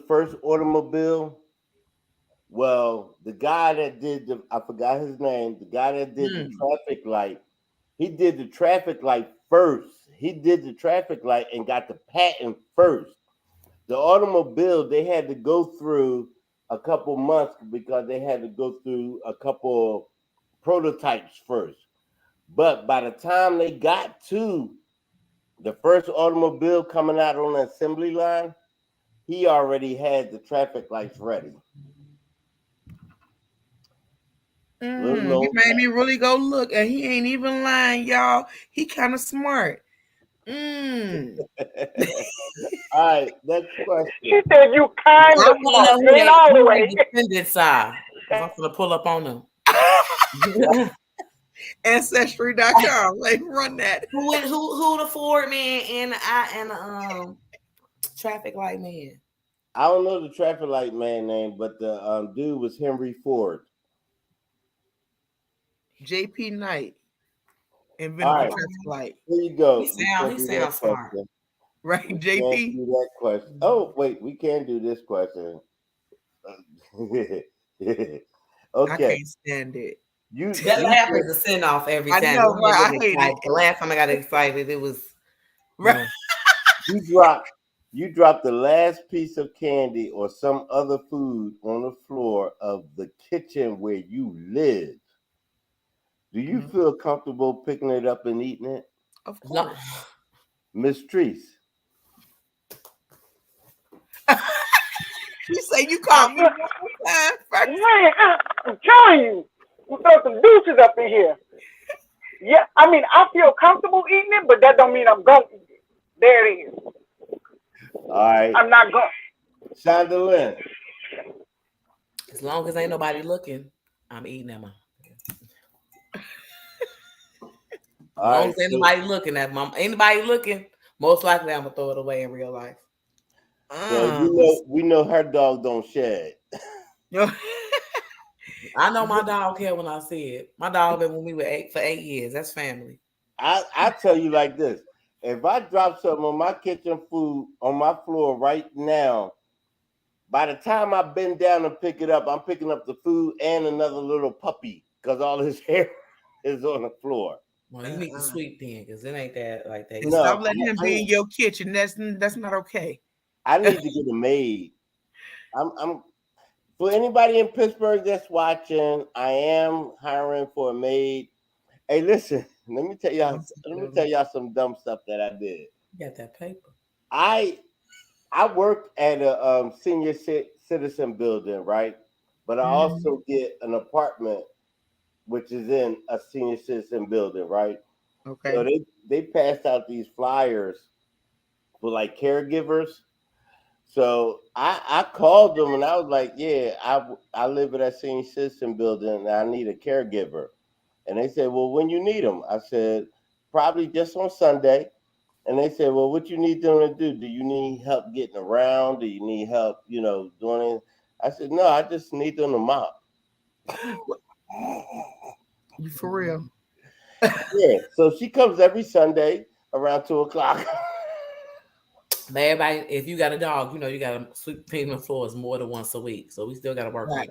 first automobile. Well, the guy that did I forgot his name, the guy that did the traffic light, he did the traffic light first. He did the traffic light and got the patent first. The automobile, they had to go through a couple months because they had to go through a couple prototypes first. But by the time they got to the first automobile coming out on the assembly line, he already had the traffic lights ready. You made me really go look, and he ain't even lying, y'all. He kind of smart. All right, next question. She said you kind of smart. Get it all the way. Defended side. I'm gonna pull up on them. Ancestry.com. Like, run that. Who the Ford man and traffic light man? I don't know the traffic light man name, but the dude was Henry Ford. JP Knight invented the traffic light. Here you go. He sounds smart. Right, JP? Do that question. Oh, wait, we can do this question. Okay. I can't stand it. That laugh is a send off every time. I know, right? I hate it. The last time I got excited, it was right. You dropped the last piece of candy or some other food on the floor of the kitchen where you live. Do you feel comfortable picking it up and eating it? Of course. Miss Treese. She say you called me. Man, I'm telling you, we throw some deuces up in here. Yeah, I mean, I feel comfortable eating it, but that don't mean I'm going to eat it. There it is. All right. I'm not going. Chandelier. As long as ain't nobody looking, I'm eating them. As long as ain't nobody looking at mom. Anybody looking, most likely I'm gonna throw it away in real life. So we know her dog don't shed. I know my dog here when I see it. My dog been with me for 8 years. That's family. I tell you like this: if I drop something on my kitchen food on my floor right now, by the time I bend down and pick it up, I'm picking up the food and another little puppy because all his hair is on the floor. Well, you need to sweep then, because it ain't that like that. No, stop letting him be in your kitchen. That's not okay. I need to get a maid. I'm for anybody in Pittsburgh that's watching, I am hiring for a maid. Hey, listen, let me tell y'all some dumb stuff that I did. You got that paper. I worked at a senior citizen building, right? But I also get an apartment, which is in a senior citizen building, right? Okay. So they passed out these flyers for like caregivers. So I called them and I was like, yeah, I live at that senior citizen building and I need a caregiver. And they said, well, when you need them? I said, probably just on Sunday. And they said, well, what you need them to do? Do you need help getting around? Do you need help, doing it? I said, no, I just need them to mop. You for real? Yeah. So she comes every Sunday around 2:00. But everybody, if you got a dog, you got to sweep pavement floors more than once a week. So we still got to work on it.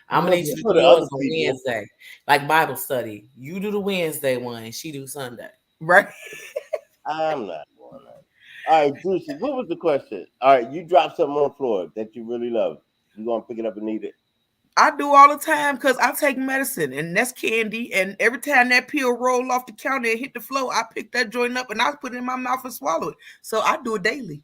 I'm going to need you to do yours on Wednesday. Like Bible study. You do the Wednesday one, she do Sunday. Right. I'm not going that. All right, Juicy, what was the question? All right, you dropped something on the floor that you really love. You going to pick it up and eat it? I do all the time because I take medicine and that's candy. And every time that pill roll off the counter and hit the floor, I pick that joint up and I put it in my mouth and swallow it. So I do it daily.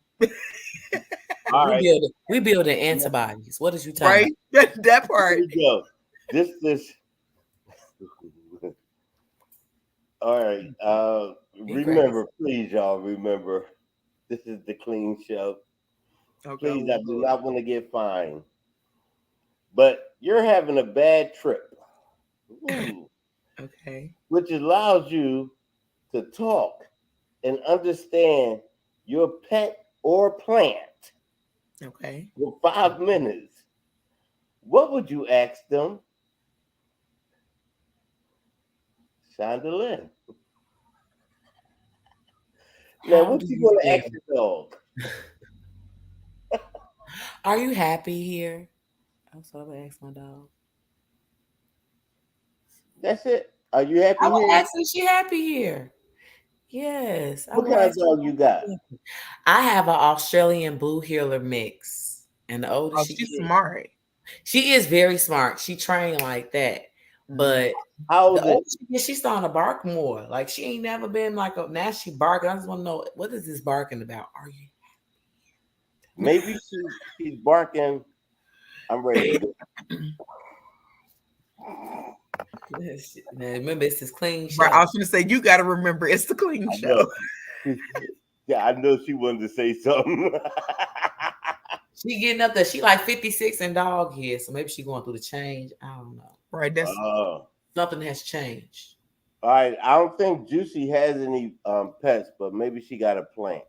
All right. We building antibodies. What is you talking about? That part. Here we go. This. All right. Remember, please, y'all remember, this is the clean show. Okay. Please, I do not want to get fined. But you're having a bad trip. Ooh. Okay. Which allows you to talk and understand your pet or plant. Okay. For 5 minutes. What would you ask them? Shonda. Now, what you going to ask your dog? Are you happy here? That's what I would ask my dog. That's it. Are you happy I would here? ask if she happy here. Yes. What kind of dog you got? I have an Australian Blue Heeler mix. And the older she's smart. She is very smart. She trained like that. But how old she's starting to bark more. Like she ain't never been like now she barking. I just want to know, what is this barking about? Are you happy? Maybe she's barking. I'm ready. Remember, it's this clean show. Right, I was going to say, you got to remember, it's the clean show. Yeah, I know she wanted to say something. She getting up there. She like 56 and dog here, so maybe she going through the change. I don't know. Right, that's something has changed. All right, I don't think Juicy has any pets, but maybe she got a plant.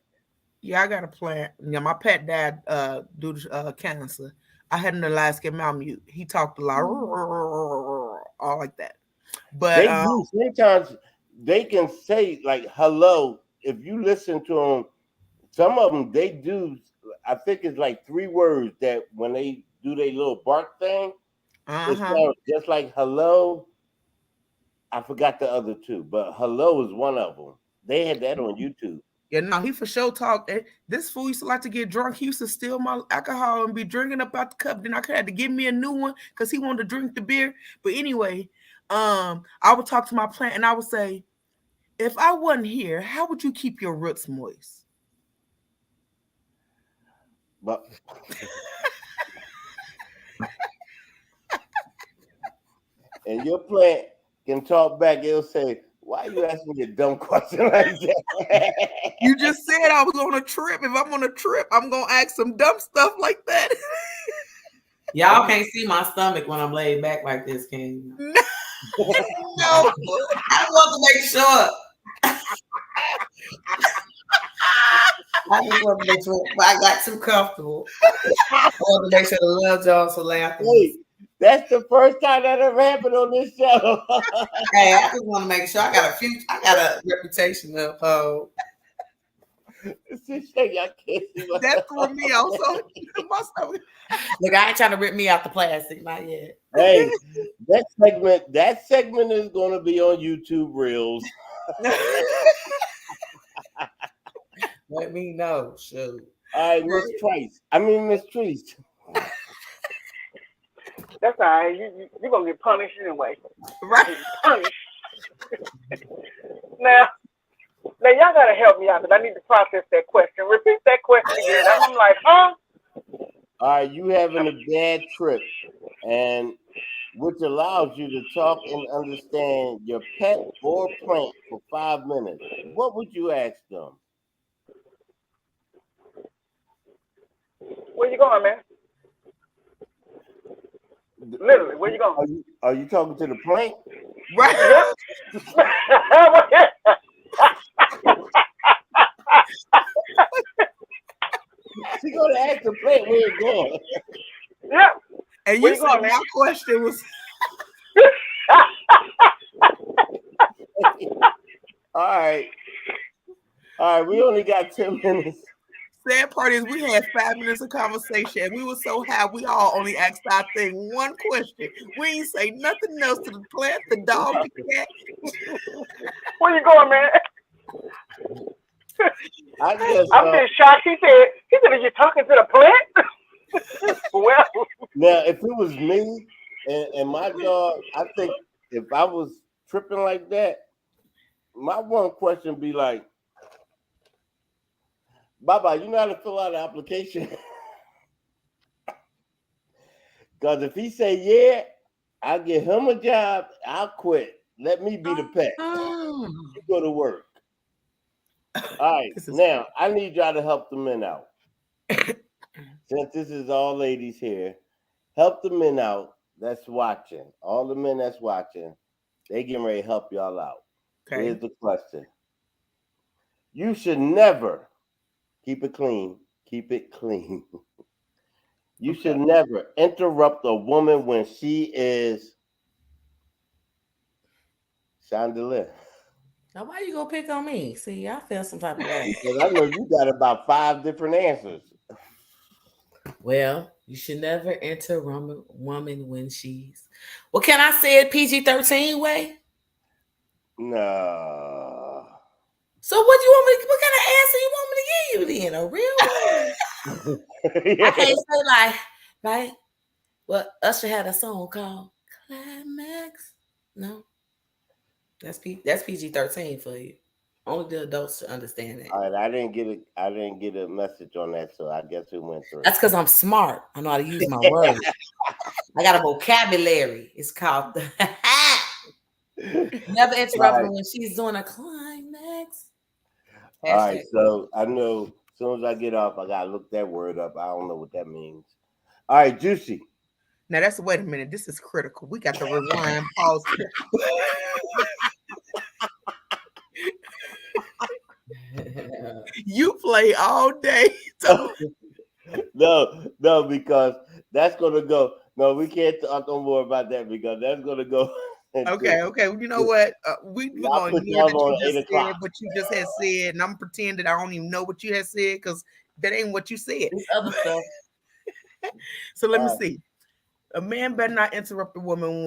Yeah, I got a plant. Yeah, my pet died due to cancer. I had an Alaskan Malamute. He talked a lot, all like that. But they do. Sometimes they can say like hello. If you listen to them, some of them they do. I think it's like 3 words that when they do their little bark thing, it sounds just like hello. I forgot the other 2, but hello is one of them. They had that on YouTube. Yeah, no, he for sure talked. This fool used to like to get drunk. He used to steal my alcohol and be drinking up out the cup. Then I had to give me a new one because he wanted to drink the beer. But anyway, I would talk to my plant and I would say, if I wasn't here, how would you keep your roots moist? But and your plant can talk back. It'll say, why are you asking me a dumb question like that? You just said I was on a trip. If I'm on a trip, I'm going to ask some dumb stuff like that. Y'all can't see my stomach when I'm laid back like this, can you? No. I want to make sure. I just want to make sure I got too comfortable. I want to make sure the love Jones will laugh. Wait, that's the first time that ever happened on this show. Hey, I just want to make sure I got a reputation to uphold. That threw me also. Look, I ain't trying to rip me out the plastic, not yet. Hey, that segment is going to be on YouTube Reels. Let me know. Shoot. All right, Miss Treese. That's all right. You're going to get punished anyway. Right. Punished. Now, y'all got to help me out because I need to process that question. Repeat that question again. I'm like, huh? All right, you having a bad trip, and which allows you to talk and understand your pet or plant for 5 minutes. What would you ask them? Where you going, man? Literally, where you going? Are you talking to the plant? Right. She's gonna ask the plant where it's going. Yeah. And Where you you said going, my question was All right, we only got 10 minutes. sad part is we had 5 minutes of conversation and we were so high we all only asked our thing one question. We ain't say nothing else to the plant, the dog, the cat. Where you going, man? I guess I'm just shocked. He said, are you talking to the plant? Well, now if it was me and my dog, I think if I was tripping like that, my one question be like, Baba, you know how to fill out an application? Because if he say yeah, I'll give him a job, I'll quit. Let me be the pet. You go to work. All right, now I need y'all to help the men out. Since this is all ladies here, help the men out that's watching. All the men that's watching, they getting ready to help y'all out. Okay. Here's the question. You should never keep it clean. Keep it clean. You should never interrupt a woman when she is chandelier. Now, why you gonna pick on me? See, I feel some type of way. Because I know you got about 5 different answers. Well, you should never interrupt a woman when she's. Well, can I say it PG-13 way? No. So what do you want me? What kind of answer you want me to give you then? A real one? I can't say right? Well, Usher had a song called Climax. No. That's PG-13 for you. Only the adults should understand that. All right, I didn't get a message on that, so I guess it went through. That's because I'm smart. I know how to use my words. I got a vocabulary. It's called never interrupt her when she's doing a climax. All right, so I know as soon as I get off, I gotta look that word up. I don't know what that means. All right, Juicy. Now wait a minute. This is critical. We got to rewind, pause. You play all day. No, because that's gonna go. No, we can't talk no more about that because that's gonna go. Okay. You know what? We're gonna hear that you just said what you just had said, and I'm pretending I don't even know what you had said because that ain't what you said. It's other stuff. So let me see. A man better not interrupt a woman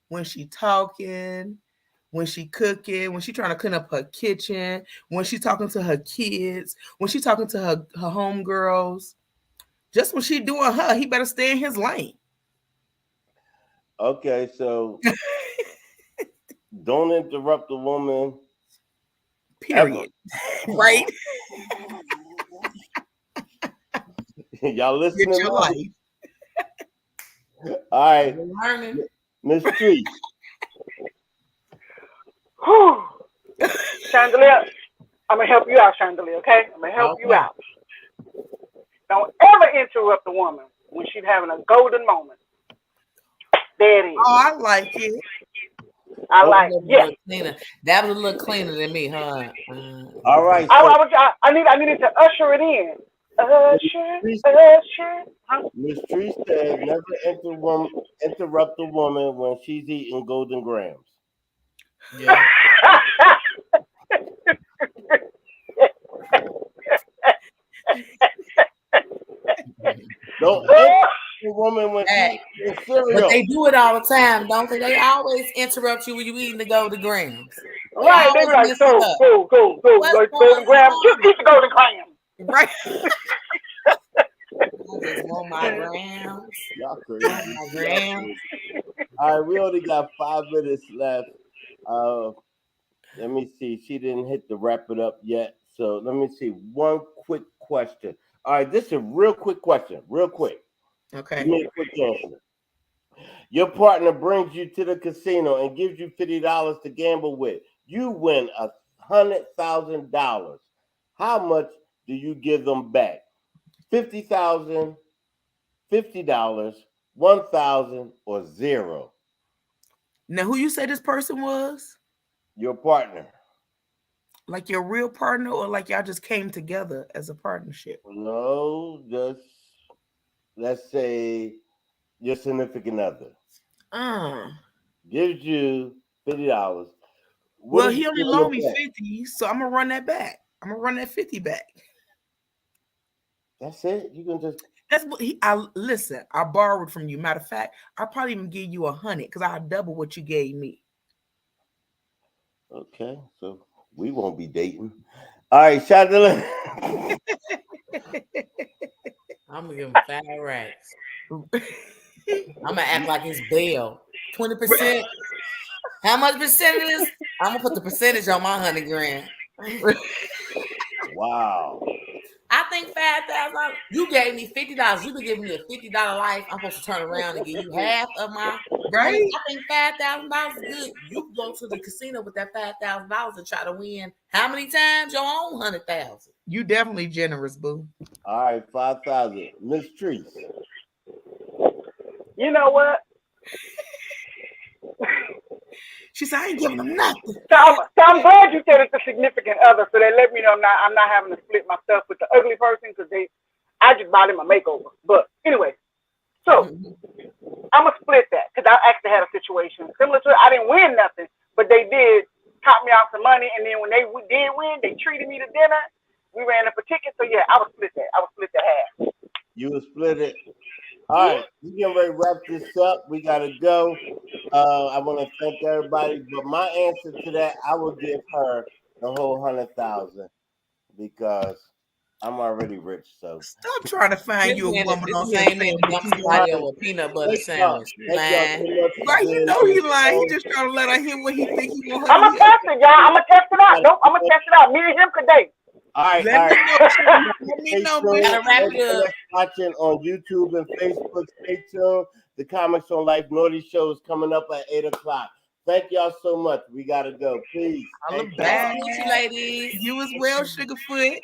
when she talking, when she cooking, when she trying to clean up her kitchen, when she talking to her kids, when she talking to her homegirls. Just when she doing her, he better stay in his lane. Okay, so don't interrupt the woman. Period. Right? Y'all listening? Get your life. All right, Miss Treese. Chandelier, I'm gonna help you out, Chandelier. Okay, I'm gonna help you out. Don't ever interrupt a woman when she's having a golden moment. There it is. Oh, I like it. I like. Yes. That was a little cleaner than me, huh? All right. I needed to usher it in. Usher. Miss Tree said, never interrupt a woman when she's eating Golden Grams. Yeah. Don't interrupt a woman when she's eating cereal. But they do it all the time, don't they? They always interrupt you when you eating the Golden Grams. Right, they be like, so, go, like Golden Grams. Just eat the Golden Grams. Right. I just want my grams. Y'all crazy. My grams. All right, we only got 5 minutes left. Let me see. She didn't hit the wrap it up yet. So let me see. One quick question. All right, this is a real quick question. Real quick. Okay. Give me a quick answer. Your partner brings you to the casino and gives you $50 to gamble with. You win $100,000. How much do you give them back? $50,000, $50, $1,000, or $0? Now, who you say this person was? Your partner. Like your real partner, or like y'all just came together as a partnership? No, just let's say your significant other gives you $50. Well, he only loaned me 50, so I'm gonna run that back. I'm gonna run that 50 back. That's it. You can just. That's what listen. I borrowed from you. Matter of fact, I'll probably even give you 100 because I'll double what you gave me. Okay, so we won't be dating. All right, Shadalin. I'm gonna give him 5 racks. I'm gonna act like it's bail. 20%. How much percent it is? I'm gonna put the percentage on my 100 grand. Wow. I think $5,000. You gave me $50. You been giving me a $50 life. I'm supposed to turn around and give you half of my right. I think $5,000 is good. You can go to the casino with that $5,000 and try to win how many times? Your own 100,000. You definitely generous, boo. All right, 5,000. Miss Trees. You know what? She said, I ain't giving them nothing. So I'm glad you said it's a significant other, so they let me know I'm not having to split my stuff with the ugly person because I just bought him a makeover. But anyway, so I'm gonna split that because I actually had a situation similar to it. I didn't win nothing, but they did top me off some money, and then when they did win, they treated me to dinner. We ran up a ticket, so yeah, I would split that. I would split that half. You would split it. All right, we're getting ready to wrap this up. We gotta go. I want to thank everybody, but my answer to that, I will give her the whole 100,000 because I'm already rich. So stop trying to find you a woman on a peanut butter sandwich. Right, you know he lying. He just trying to let her hear what he think he want her. I'm gonna test it, y'all. I'm gonna test it out. Nope, I'm gonna test it out. Me and him today. All right, let me know. Watching on YouTube and Facebook. Stay tuned. The Comics on Life Naughty Show is coming up at 8 o'clock. Thank y'all so much. We gotta go. Please. I love back, you ladies. You as well, Sugarfoot.